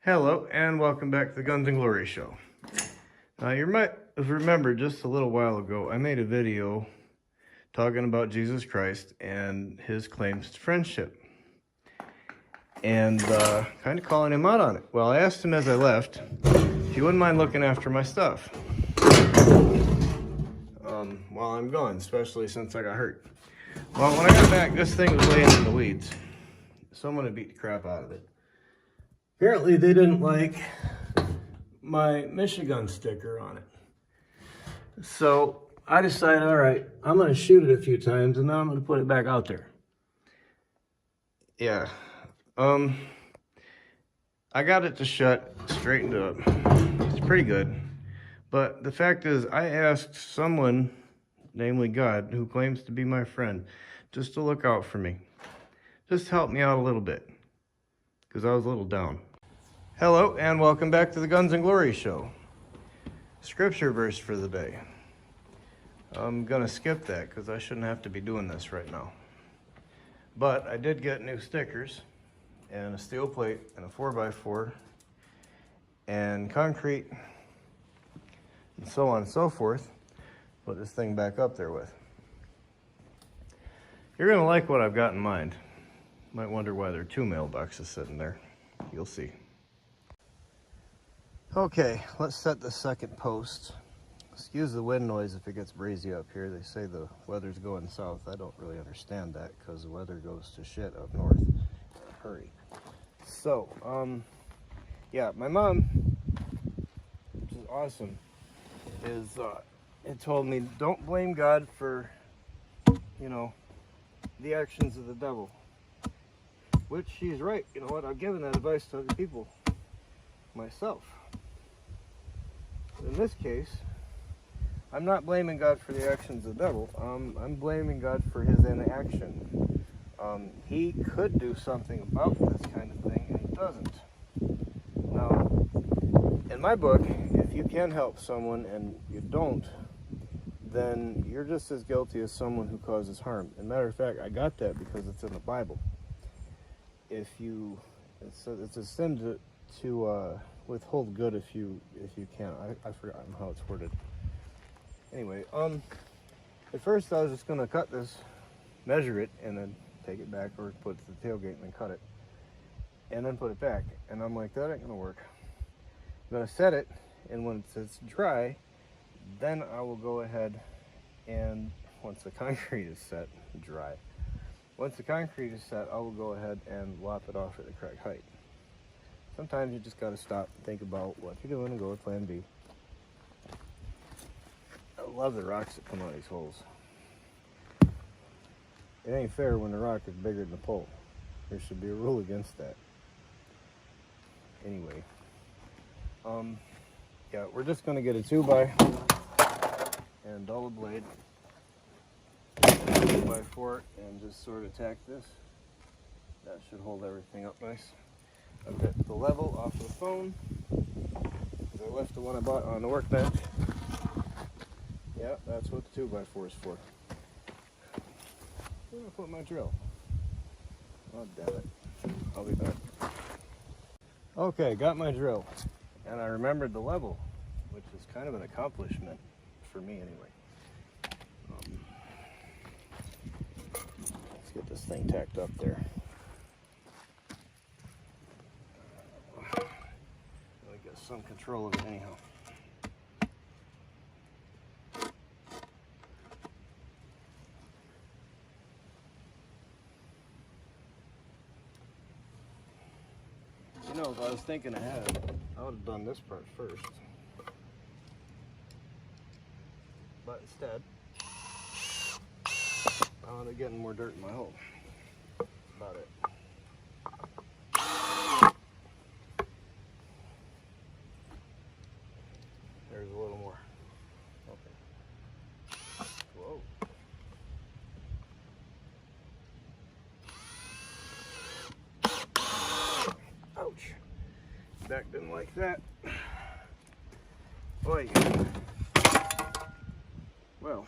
Hello and welcome back to the Guns and Glory show. You might have remembered just a little while ago I made a video talking about Jesus Christ and his claims to friendship and kind of calling him out on it. Well, I asked him as I left if he wouldn't mind looking after my stuff while I'm gone, especially since I got hurt. Well, when I got back, this thing was laying in the weeds. Someone had beat the crap out of it. Apparently they didn't like my Michigan sticker on it. So I decided, all right, I'm going to shoot it a few times and then I'm going to put it back out there. Yeah. I got it to shut, straightened up. It's pretty good. But the fact is, I asked someone, namely God, who claims to be my friend, just to look out for me. Just help me out a little bit. Because I was a little down. Hello, and welcome back to the Guns and Glory show. Scripture verse for the day. I'm going to skip that because I shouldn't have to be doing this right now. But I did get new stickers and a steel plate and a 4x4 and concrete and so on and so forth. Put this thing back up there with. You're going to like what I've got in mind. Might wonder why there are two mailboxes sitting there. You'll see. Okay, let's set the second post. Excuse the wind noise if it gets breezy up here. They say the weather's going south. I don't really understand that because the weather goes to shit up north in a hurry. So, yeah, my mom, which is awesome, it told me don't blame God for, the actions of the devil. Which she's right. You know what? I've given that advice to other people myself. In this case, I'm not blaming God for the actions of the devil. I'm blaming God for his inaction. He could do something about this kind of thing, and he doesn't. Now, in my book, if you can help someone and you don't, then you're just as guilty as someone who causes harm. As a matter of fact, I got that because it's in the Bible. It's a sin to withhold good if you can. I've forgotten how it's worded. Anyway, at first I was just gonna cut this, measure it, and then take it back or put it to the tailgate and then cut it, and then put it back. And I'm like, that ain't gonna work. I'm gonna set it, and when it's dry, then I will go ahead and once the concrete is set, dry. Once the concrete is set, I will go ahead and lop it off at the correct height. Sometimes you just gotta stop and think about what you're doing and go with plan B. I love the rocks that come out of these holes. It ain't fair when the rock is bigger than the pole. There should be a rule against that. Anyway, yeah, we're just gonna get a 2x and dull the blade, 2x4, and just sort of tack this. That should hold everything up nice. I've got the level off the phone because I left the one I bought on the workbench. Yeah, that's what the 2x4 is for. Where did I put my drill? Oh, damn it. I'll be back. Okay, got my drill. And I remembered the level, which is kind of an accomplishment for me anyway. Let's get this thing tacked up there. I get some control of it anyhow. You know, if I was thinking ahead, I would have done this part first. But instead, I wound up getting more dirt in my hole. That's about it. There's a little more. Okay. Whoa. Ouch. Back didn't like that. Boy. Well.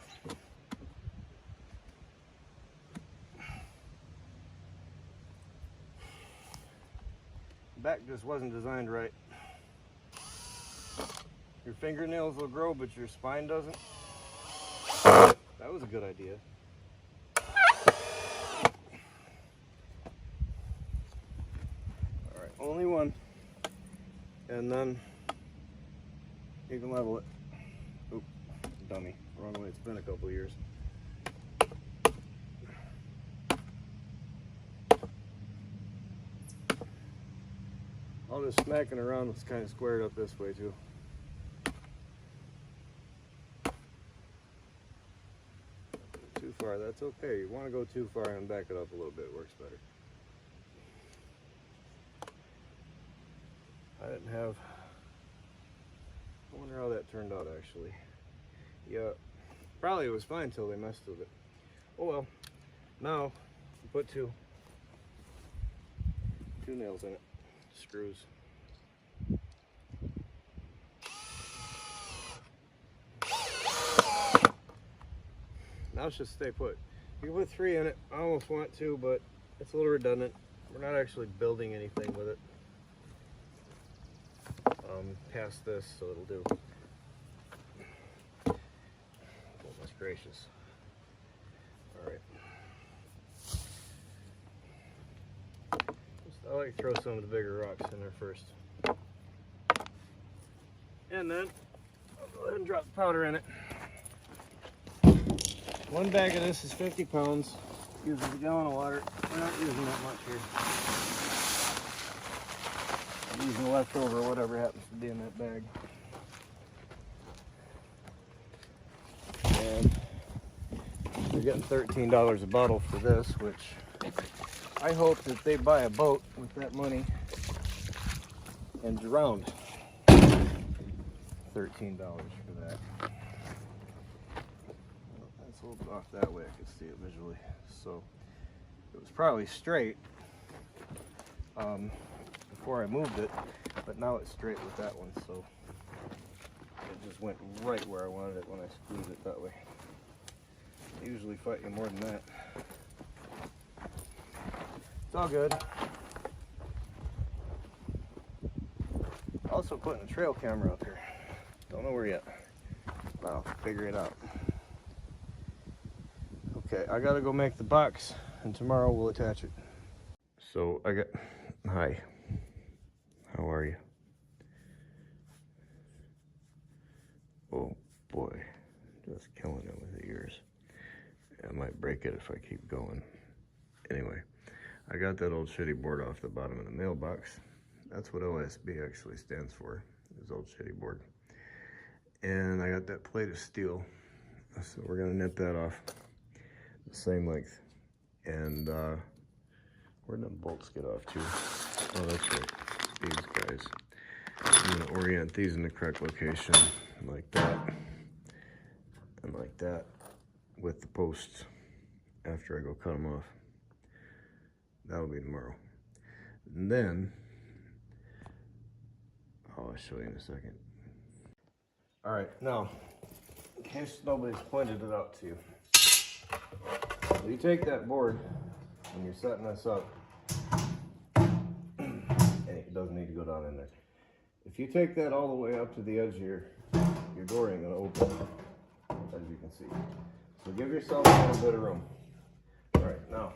back just wasn't designed right. Your fingernails will grow, but your spine doesn't. That was a good idea. Alright, only one. And then you can level it. Oop, dummy. Wrong way. It's been a couple years. All this smacking around was kind of squared up this way too. Too far, that's okay. You want to go too far and back it up a little bit, it works better. I wonder how that turned out actually. Yeah, probably it was fine until they messed with it. Oh well, now put two nails in it, screws. Now it's just stay put. You can put 3 in it. I almost want to, but it's a little redundant. We're not actually building anything with it past this, so it'll do. Goodness gracious. Alright. I like to throw some of the bigger rocks in there first. And then I'll go ahead and drop the powder in it. One bag of this is 50 pounds. Uses a gallon of water. We're not using that much here. I'm using the leftover or whatever happens to be in that bag. And we're getting $13 a bottle for this, which I hope that they buy a boat with that money and drown. $13 for that. That's a little bit off that way, I could see it visually. So it was probably straight before I moved it, but now it's straight with that one, so it just went right where I wanted it when I squeezed it that way. I usually fight you more than that. It's all good. Also putting a trail camera up here. Don't know where yet. I'll figure it out. Okay, I gotta go make the box and tomorrow we'll attach it. So hi. How are you? Oh boy, just killing it with the ears. I might break it if I keep going. Anyway, I got that old shitty board off the bottom of the mailbox. That's what OSB actually stands for, is old shitty board. And I got that plate of steel, so we're gonna nip that off the same length. And where'd them bolts get off to? Oh, that's right, these guys. I'm gonna orient these in the correct location, like that, and like that, with the posts after I go cut them off. That'll be tomorrow. And then, I'll show you in a second. All right, now, in case nobody's pointed it out to you, you take that board when you're setting this up, and it doesn't need to go down in there. If you take that all the way up to the edge here, your door ain't gonna open, as you can see. So give yourself a little bit of room. All right, now,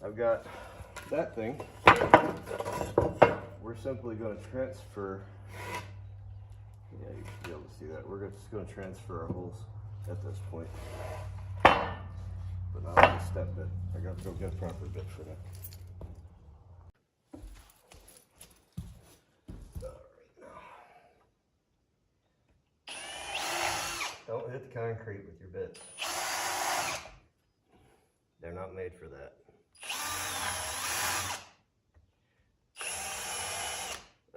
I've got that thing. We're simply going to transfer, yeah, you should be able to see that. We're just going to transfer our holes at this point. But now I'll just step bit. I got to go get a proper bit for that. Don't hit the concrete with your bits. They're not made for that.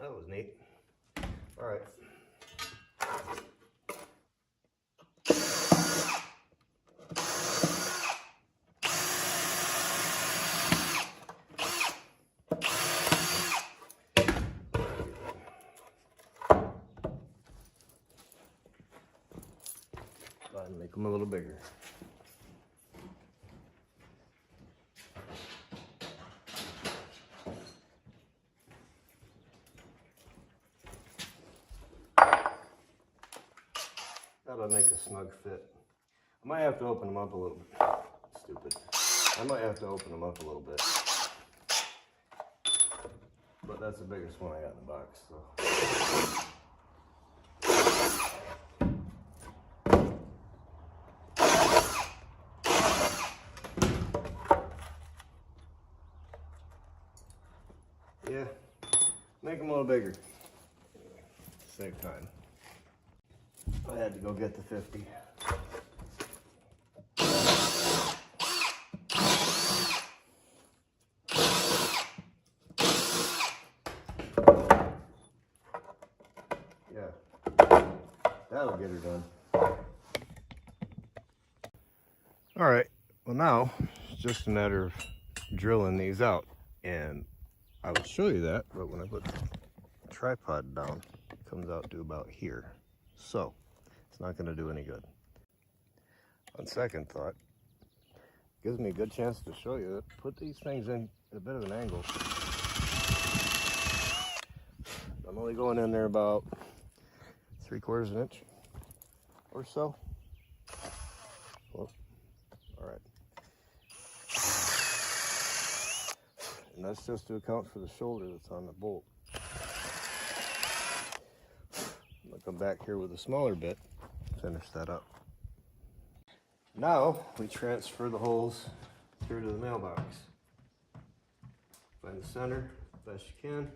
That was neat. All right. And make them a little bigger. That'll make a snug fit. I might have to open them up a little bit. Stupid. I might have to open them up a little bit. But that's the biggest one I got in the box, so. Yeah, make them a little bigger. Save time. I had to go get the 50. Yeah, that'll get her done. All right, well now it's just a matter of drilling these out, and I will show you that, but when I put the tripod down, it comes out to about here. So, it's not gonna do any good. On second thought, gives me a good chance to show you that put these things in at a bit of an angle. I'm only going in there about 3/4 of an inch or so. Well, all right. And that's just to account for the shoulder that's on the bolt. I'm gonna come back here with a smaller bit, finish that up. Now we transfer the holes through to the mailbox. Find the center best you can.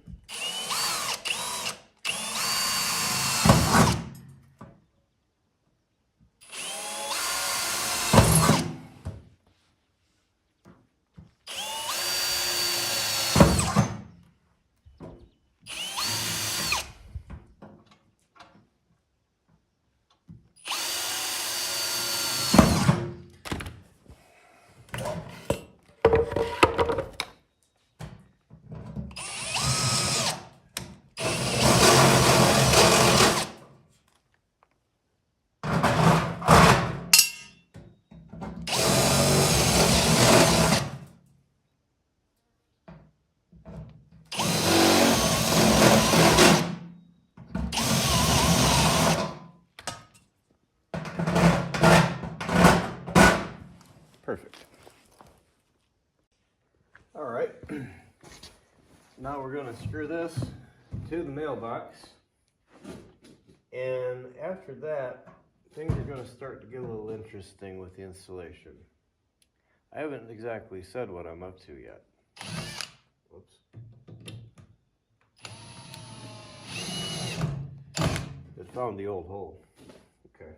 Perfect. All right, now we're going to screw this to the mailbox, and after that things are going to start to get a little interesting with the installation. I haven't exactly said what I'm up to yet. Whoops. It found the old hole. Okay,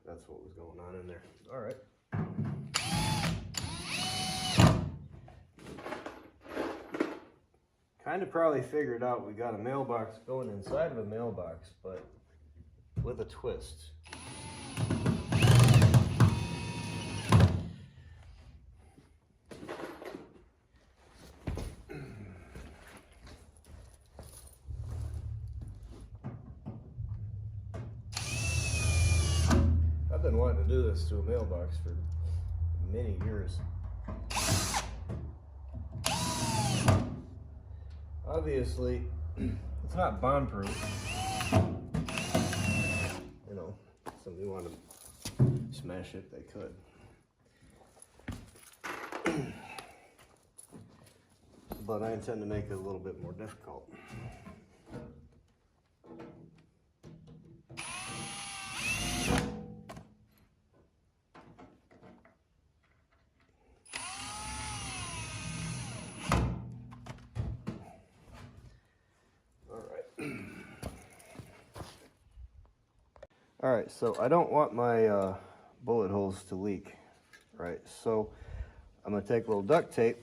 that's what was going on in there. All right. Kind of probably figured out we got a mailbox going inside of a mailbox, but with a twist. I've been wanting to do this to a mailbox for many years. Obviously, it's not bond-proof. You know, if somebody wanted to smash it, they could. But I intend to make it a little bit more difficult. All right, so I don't want my bullet holes to leak, right? So I'm gonna take a little duct tape,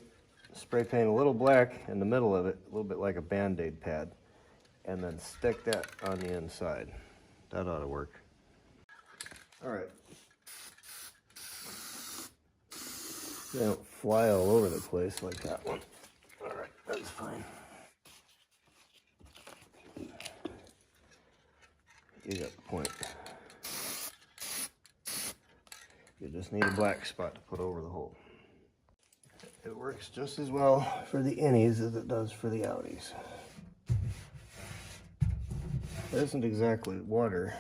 spray paint a little black in the middle of it, a little bit like a Band-Aid pad, and then stick that on the inside. That ought to work. All right. They don't fly all over the place like that one. All right, that's fine. You got the point. You just need a black spot to put over the hole. It works just as well for the innies as it does for the outies. It isn't exactly water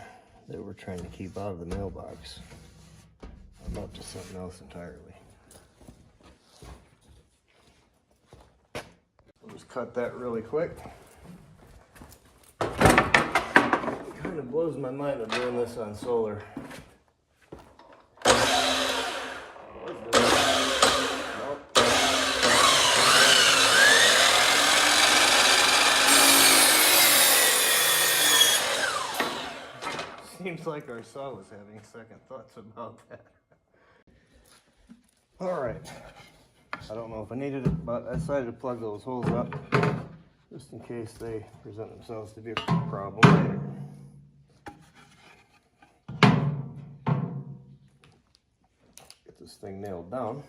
that we're trying to keep out of the mailbox. I'm up to something else entirely. We'll just cut that really quick. It kind of blows my mind of doing this on solar. Seems like our saw was having second thoughts about that. Alright, I don't know if I needed it, but I decided to plug those holes up just in case they present themselves to be a problem later. Get this thing nailed down.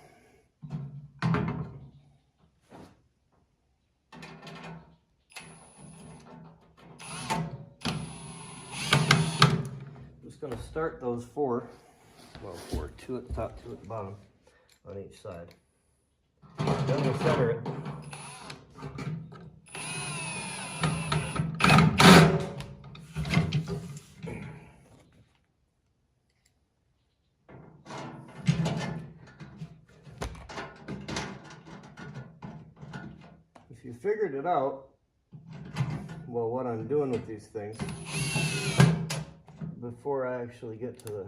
Going to start those four, two at the top, two at the bottom on each side. Then we'll center it. If you figured it out, well, what I'm doing with these things, before I actually get to the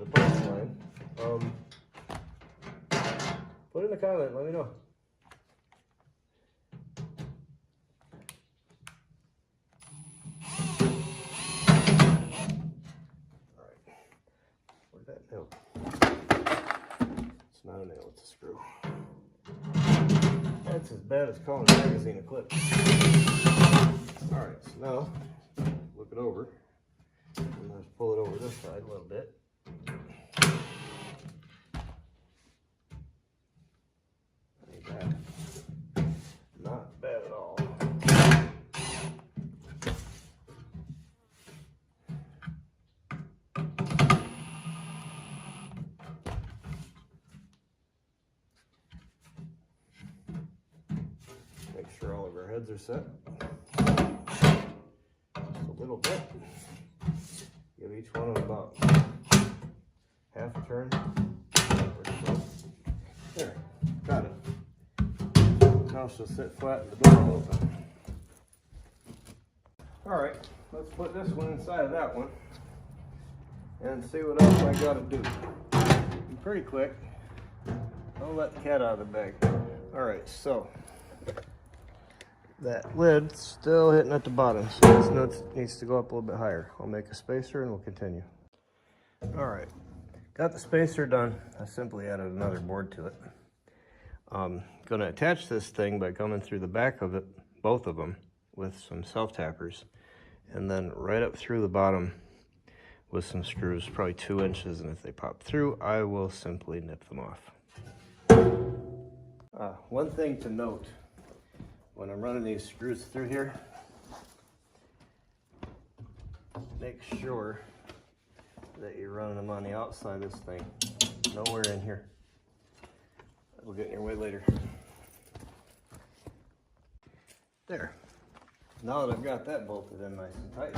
punchline, put in a comment, let me know. Alright, where's that nail? It's not a nail, it's a screw. That's as bad as calling a magazine a clip. Alright, so now, look it over, and let's pull it over this side a little bit. Ain't bad. Not bad at all. Make sure all of our heads are set. Little bit. Give each one of about half a turn or so. There, got it. Now she'll sit flat and the door will open. Alright, let's put this one inside of that one and see what else I gotta do. Be pretty quick. Don't let the cat out of the bag. Alright, so that lid's still hitting at the bottom, so this nut needs to go up a little bit higher. I'll make a spacer and we'll continue. Alright, got the spacer done. I simply added another board to it. I'm going to attach this thing by coming through the back of it, both of them, with some self-tappers, and then right up through the bottom with some screws, probably 2 inches, and if they pop through, I will simply nip them off. One thing to note, when I'm running these screws through here, make sure that you're running them on the outside of this thing, nowhere in here. That'll get in your way later. There. Now that I've got that bolted in nice and tight,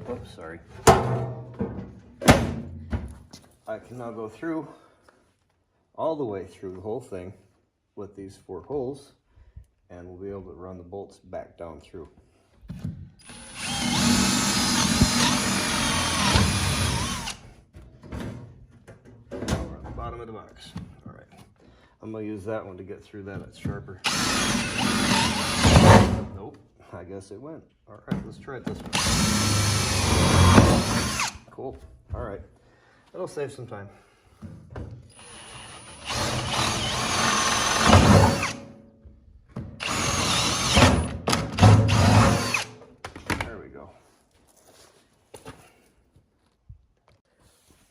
whoops, sorry. I can now go through, all the way through the whole thing with these 4 holes, and we'll be able to run the bolts back down through. Now we're on the bottom of the box. All right, I'm gonna use that one to get through that. It's sharper. Nope, I guess it went. All right, let's try it this way. Cool. All right, that'll save some time.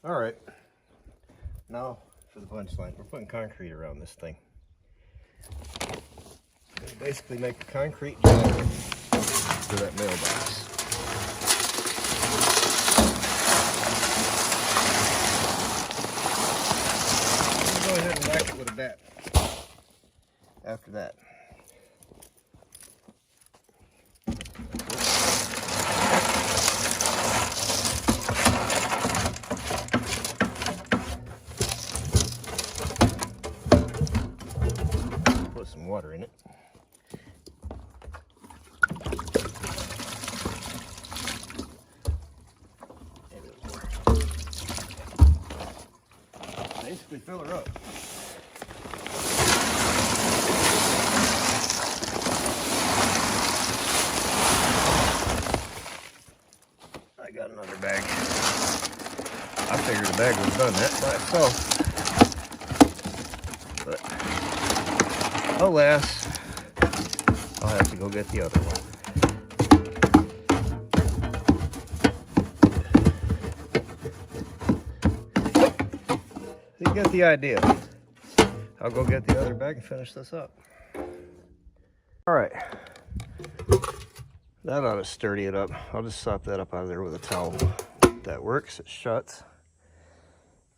All right, now for the punchline. We're putting concrete around this thing. Basically make a concrete jungle for that mailbox. I'm going to go ahead and whack it with a bat after that. Basically fill her up. I got another bag. I figured the bag was done that by itself. But alas, I'll have to go get the other one. You get the idea. I'll go get the other bag and finish this up. All right. That ought to sturdy it up. I'll just sop that up out of there with a towel. That works, it shuts.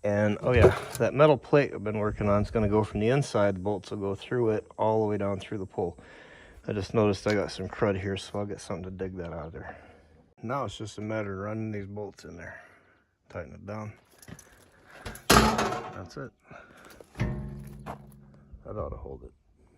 And oh yeah, that metal plate I've been working on is gonna go from the inside, the bolts will go through it all the way down through the pole. I just noticed I got some crud here, so I'll get something to dig that out of there. Now it's just a matter of running these bolts in there. Tighten it down. That's it. That ought to hold it.